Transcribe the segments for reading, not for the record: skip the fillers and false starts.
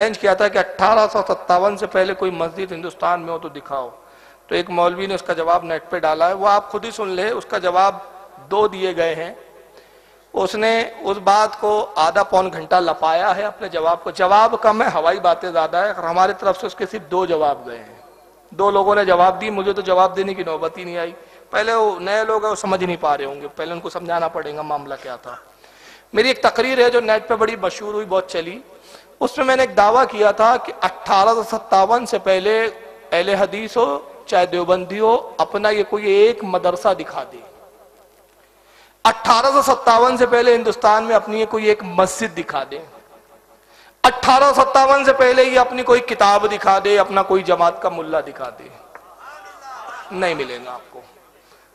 Challenge किया था कि 1857 से पहले कोई मस्जिद हिंदुस्तान में हो तो दिखाओ। तो एक मौलवी ने उसका जवाब नेट पे डाला है, वो आप खुद ही सुन ले। उसका जवाब 2 दिए गए हैं। उसने उस बात को आधा पौन घंटा लपाया है अपने जवाब को। जवाब कम है, हवाई बातें ज्यादा है। हमारी तरफ से उसके सिर्फ 2 जवाब गए हैं। 2 लोगों ने जवाब दी, मुझे तो जवाब देने की नौबत ही नहीं आई। पहले वो नए लोग हैं, वो समझ नहीं पा रहे होंगे, पहले उनको समझाना पड़ेगा मामला क्या था। मेरी एक तकरीर है जो नेट पे बड़ी मशहूर हुई, बहुत चली। उसमें मैंने एक दावा किया था कि 1857 से पहले अहले हदीस हो चाहे देवबंदी हो, अपना ये कोई एक मदरसा दिखा दे। 1857 से पहले हिंदुस्तान में अपनी ये कोई एक मस्जिद दिखा दे। 1857 से पहले ये अपनी कोई किताब दिखा दे, अपना कोई जमात का मुल्ला दिखा दे। नहीं मिलेगा आपको।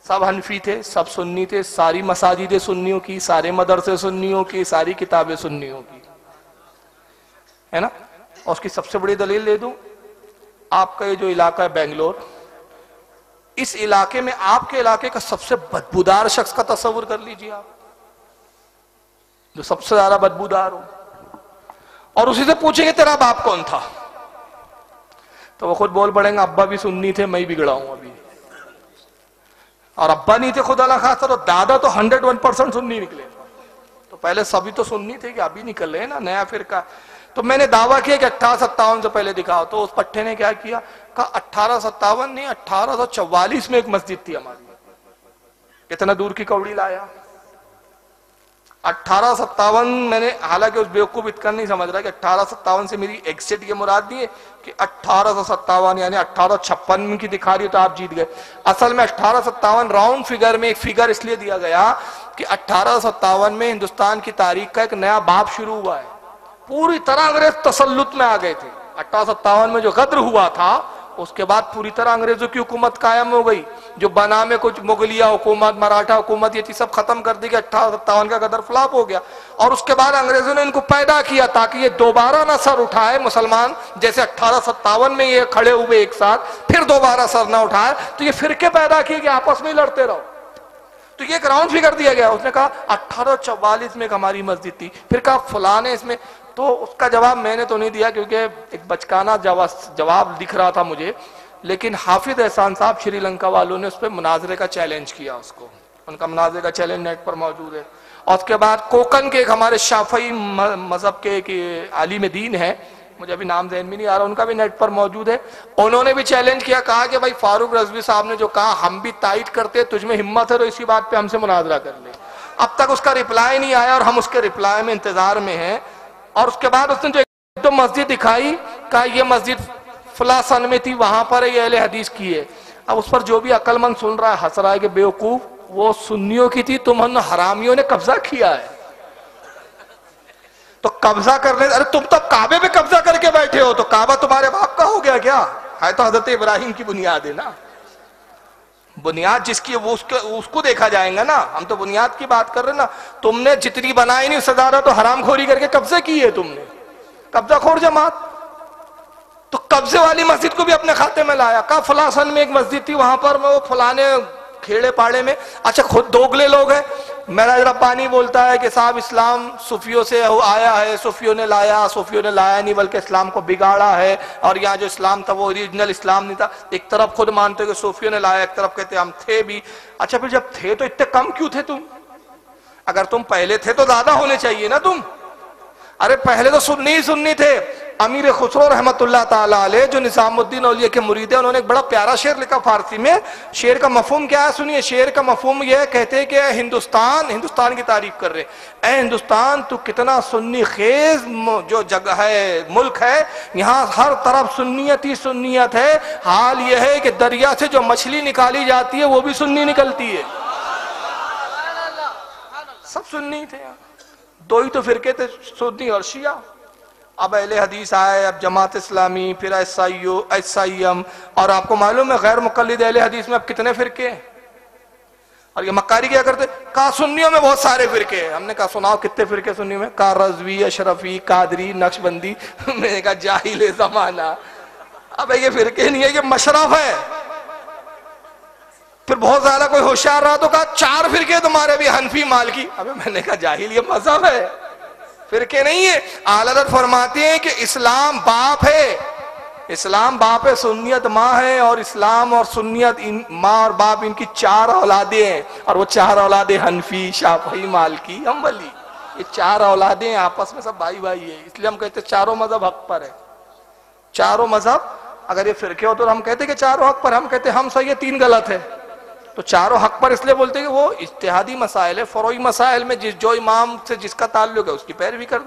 सब हनफी थे, सब सुन्नी थे, सारी मसाजिदें सुन्नियों की, सारे मदरसे सुन्नियों की, सारी किताबें सुन्नियों की, है ना। और उसकी सबसे बड़ी दलील दे दूं, आपका ये जो इलाका है बेंगलोर, इस इलाके में आपके इलाके का सबसे बदबूदार शख्स का तस्वुर कर लीजिए आप, जो सबसे ज्यादा बदबूदार हो, और उसी से पूछेंगे तेरा बाप कौन था, तो वो खुद बोल पड़ेंगे अब्बा भी सुन्नी थे, मैं ही बिगड़ा हूं अभी। और अब्बा नहीं थे खुदा ना खासा, तो दादा तो 101% सुन्नी निकले। तो पहले सभी तो सुन्नी थे कि अभी निकल रहे हैं ना नया फिरका। तो मैंने दावा किया कि 1857 से पहले दिखाओ। तो उस पट्टे ने क्या किया, कहा 1857 नहीं 1844 में एक मस्जिद थी हमारी। कितना दूर की कौड़ी लाया। 1857 मैंने, हालांकि उस बेवकूफ इतना नहीं समझ रहा कि 1857 से मेरी एग्जिट ये मुराद नहीं है कि 1857 यानी 1856 की दिखा रही हो तो आप जीत गए। असल में 1857 राउंड फिगर में एक फिगर इसलिए दिया गया कि 1857 में हिंदुस्तान की तारीख का एक नया बाब शुरू हुआ है। पूरी तरह अंग्रेज तसल्लुत में आ गए थे। 1857 में जो गद्र हुआ था, उसके बाद पूरी तरह अंग्रेजों की हुकूमत कायम हो गई। जो बना में कुछ मुगलिया हुकूमत, मराठा हुकूमत, ये चीज सब खत्म कर दी। 1857 का गदर फ्लॉप हो गया। और उसके बाद अंग्रेजों ने इनको पैदा किया ताकि ये दोबारा ना सर उठाए मुसलमान, जैसे 1857 में ये खड़े हुए एक साथ, फिर दोबारा सर ना उठाए। तो ये फिरके पैदा किए कि आपस में लड़ते रहो। तो ये एक राउंड फिगर दिया गया। उसने कहा 1844 में एक हमारी मस्जिद थी, फिर कहा फलाने इसमें। तो उसका जवाब मैंने तो नहीं दिया क्योंकि एक बचकाना जवाब दिख रहा था मुझे, लेकिन हाफिज एहसान साहब श्रीलंका वालों ने उस पर मुनाजरे का चैलेंज किया। उसको उनका मुनाजरे का चैलेंज नेट पर मौजूद है। और उसके बाद कोकन के एक हमारे शाफई मजहब के एक आलिम दीन है, मुझे अभी नाम ज़हन में नहीं आ रहा, उनका भी नेट पर मौजूद है। उन्होंने भी चैलेंज किया, कहा कि भाई फारूक रजवी साहब ने जो कहा हम भी तायद करते, तुझमें हिम्मत है तो इसी बात पे हमसे मुनाजरा कर ले। अब तक उसका रिप्लाई नहीं आया और हम उसके रिप्लाई में इंतजार में हैं। और उसके बाद उसने जो एक मस्जिद दिखाई, कहा ये मस्जिद फला सन में थी, वहां पर ये अहले हदीस की है। अब उस पर जो भी अक्लमंद सुन रहा है हंस रहा है कि बेवकूफ, वो सुन्नियों की थी, तुम हरामियों ने कब्जा किया है। तो कब्जा करने, अरे तुम तो काबे पे कब्जा करके बैठे हो, तो काबा तुम्हारे बाप का हो गया क्या? है तो हजरत इब्राहिम की बुनियाद है ना। बुनियाद जिसकी है वो उसको देखा जाएगा ना। हम तो बुनियाद की बात कर रहे हैं ना। तुमने जितनी बनाई नहीं उससे ज्यादा तो हरामखोरी करके कब्जे की है तुमने, कब्जाखोर जमात। तो कब्जे वाली मस्जिद को भी अपने खाते में लाया। कहा फलासन में एक मस्जिद थी, वहां पर वो फलाने खेड़े पाड़े में। अच्छा खुद दोगले लोग हैं। मेरा जरा पानी बोलता है कि साहब इस्लाम सूफियों से आया है, सूफियों ने लाया, सूफियों ने लाया नहीं बल्कि इस्लाम को बिगाड़ा है, और यहाँ जो इस्लाम था वो ओरिजिनल इस्लाम नहीं था। एक तरफ खुद मानते कि सूफियों ने लाया, एक तरफ कहते हम थे भी। अच्छा फिर जब थे तो इतने कम क्यों थे तुम? अगर तुम पहले थे तो ज्यादा होने चाहिए ना तुम। अरे पहले तो सुन्नी थे। अमीर खुसरो रहमतुल्लाह ताला अलैह जो निजामुद्दीन औलिया के मुरीद है, उन्होंने एक बड़ा प्यारा शेर लिखा फारसी में। शेर का मफहूम क्या है सुनिए। शेर का मफहूम यह कहते हैं कि हिंदुस्तान की तारीफ कर रहे, ऐ हिंदुस्तान तू कितना सुन्नी खेज जो जगह है, मुल्क है, यहाँ हर तरफ सुन्नियत ही सुन्नियत है। हाल यह है कि दरिया से जो मछली निकाली जाती है वो भी सुन्नी निकलती है। सब सुन्नी थे। 2 ही तो फिरके थे, सुन्नी और शिया। अब अहले हदीस आए, अब जमात इस्लामी, फिर एसआईएम, और आपको मालूम है गैर मुकल्लिद अहले हदीस में अब कितने फिरके हैं। और ये मक्कारी क्या करते, कहा सुन्नियों में बहुत सारे फिरके हैं। हमने कहा सुनाओ कितने फिरके सुन्नियों में? कहा रज़वी, अशरफी, कादरी, नक्शबंदी। मैंने कहा जाहिल ज़माना। अब ये फिरके नहीं है, ये मशरफ है। फिर बहुत ज्यादा कोई होशियार रहा तो कहा 4 फिरके तुम्हारे भी, हनफी, मालिकी। अबे मैंने कहा जाहिल ये मजहब है, फिरके नहीं है। आला हज़रत फरमाते हैं कि इस्लाम बाप है, इस्लाम बाप है, सुन्नियत माँ है, और इस्लाम और सुन्नियत माँ और बाप इनकी 4 औलादे हैं, और वो 4 औलादे हनफी, शाफी, मालिकी, हम्बली, ये 4 औलादे हैं, आपस में सब भाई भाई है। इसलिए हम कहते हैं चारों मजहब हक पर है। चारों मजहब अगर ये फिरके हो तो हम कहते हैं कि चारों हक पर, हम कहते हैं हम सही है 3 गलत है। तो चारों हक पर इसलिए बोलते हैं कि वो इज्तिहादी मसाइल है, फरोई मसाइल में जो इमाम से जिसका ताल्लुक है उसकी पैरवी कर।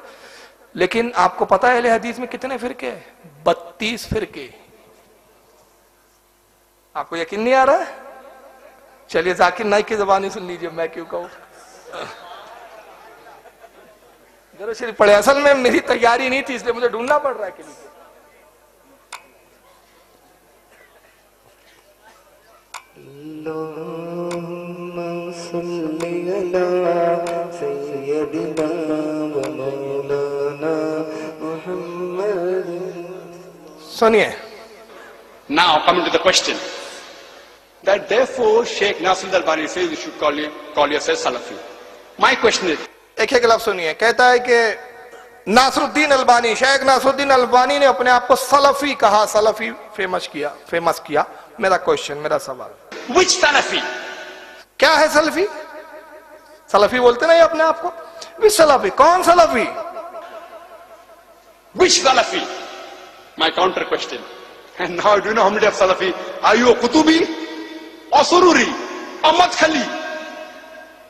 लेकिन आपको पता है अहले हदीस में कितने फिरके हैं? 32 फिरके। आपको यकीन नहीं आ रहा है? चलिए जाकिर नाइक की ज़बानी सुन लीजिए, मैं क्यों कहूं। जरूर शरीफ पढ़े, असल में मेरी तैयारी नहीं थी इसलिए मुझे ढूंढना पड़ रहा है कि सुनिए। Now coming to the question that therefore Sheikh Nasruddin Albani says you should call yourself Salafi. My question is, एक लफ्ज़ सुनिए, कहता है कि नासरुद्दीन अलबानी, शेख नासरुद्दीन अलबानी ने अपने आप को सलफी कहा, सलफी फेमस किया। मेरा क्वेश्चन, मेरा सवाल, which Salafi? क्या है सलफी? सलफी बोलते नहीं अपने आप को? विच सलफी? कौन Salafi? Which Salafi? My counter question. And now do you know how many of Salafi? Are you a Qutubi or Sururi or Madkhali?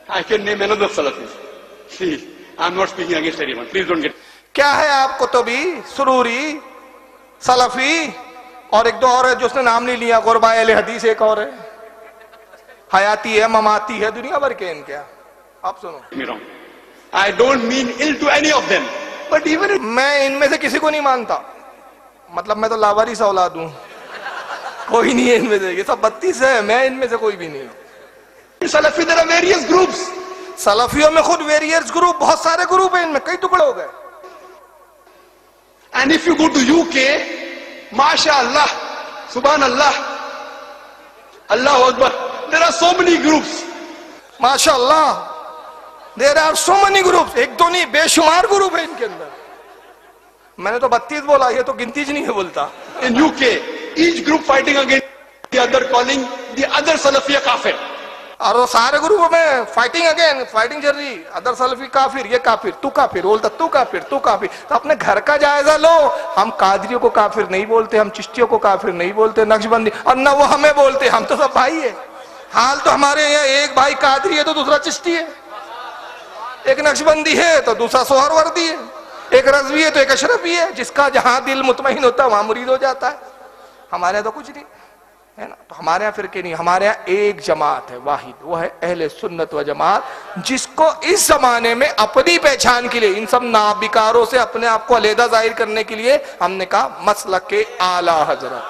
I can name another Salafi. See, I'm not speaking against anyone. Please don't get. क्या है आप Qutubi, सुरूरी, Salafi, और एक दो और है जो उसने नाम नहीं लिया, गुरबा अहले हदीस एक और है, हयाती है, ममाती है, दुनिया भर के इनके। आप सुनो, I don't mean ill to any of them, but even मैं इनमें से किसी को नहीं मानता, मतलब मैं तो लावारिस औलाद हूं, कोई नहीं है इनमें से, ये सब 32 है, मैं इनमें से कोई भी नहीं हूं। Salafi, there are various groups. सलफियों में खुद वेरियस ग्रुप, बहुत सारे ग्रुप हैं, इनमें कई टुकड़े हो गए। And if you go to UK, MashaAllah, Subhanallah, Allahu Akbar, there are so many groups. माशाअल्लाह, there are so many groups, एक दो नहीं बेशुमार ग्रुप है इनके अंदर। मैंने तो 32 बोला, ये तो गिनती ज नहीं है बोलता। In UK, each group fighting against the other, calling the other Salafi a kafir. और वो सारे ग्रुपों में फाइटिंग चल रही, अदर सलफी काफिर, ये काफिर, तू काफिर, बोलता तू काफिर, तू काफिर। तो अपने घर का जायजा लो, हम कादरियों को काफिर नहीं बोलते, हम चिश्तियों को काफिर नहीं बोलते, नक्शबंदी, और न वो हमें बोलते, हम तो सब भाई है। हाल तो हमारे यहाँ एक भाई कादरी है तो दूसरा चिश्ती है, एक नक्शबंदी है तो दूसरा सोहरवर्दी है, एक रज़वी है तो एक अशरफी है, जिसका जहां दिल मुतमईन होता है वहां मुरीद हो जाता है। हमारे यहाँ तो कुछ नहीं है ना। तो हमारे यहाँ फिरके नहीं, हमारे यहाँ एक जमात है वाहिद, वो है अहले सुन्नत व जमात, जिसको इस जमाने में अपनी पहचान के लिए, इन सब नाबिकारों से अपने आप को अलहदा जाहिर करने के लिए हमने कहा मसलक के आला हजरत।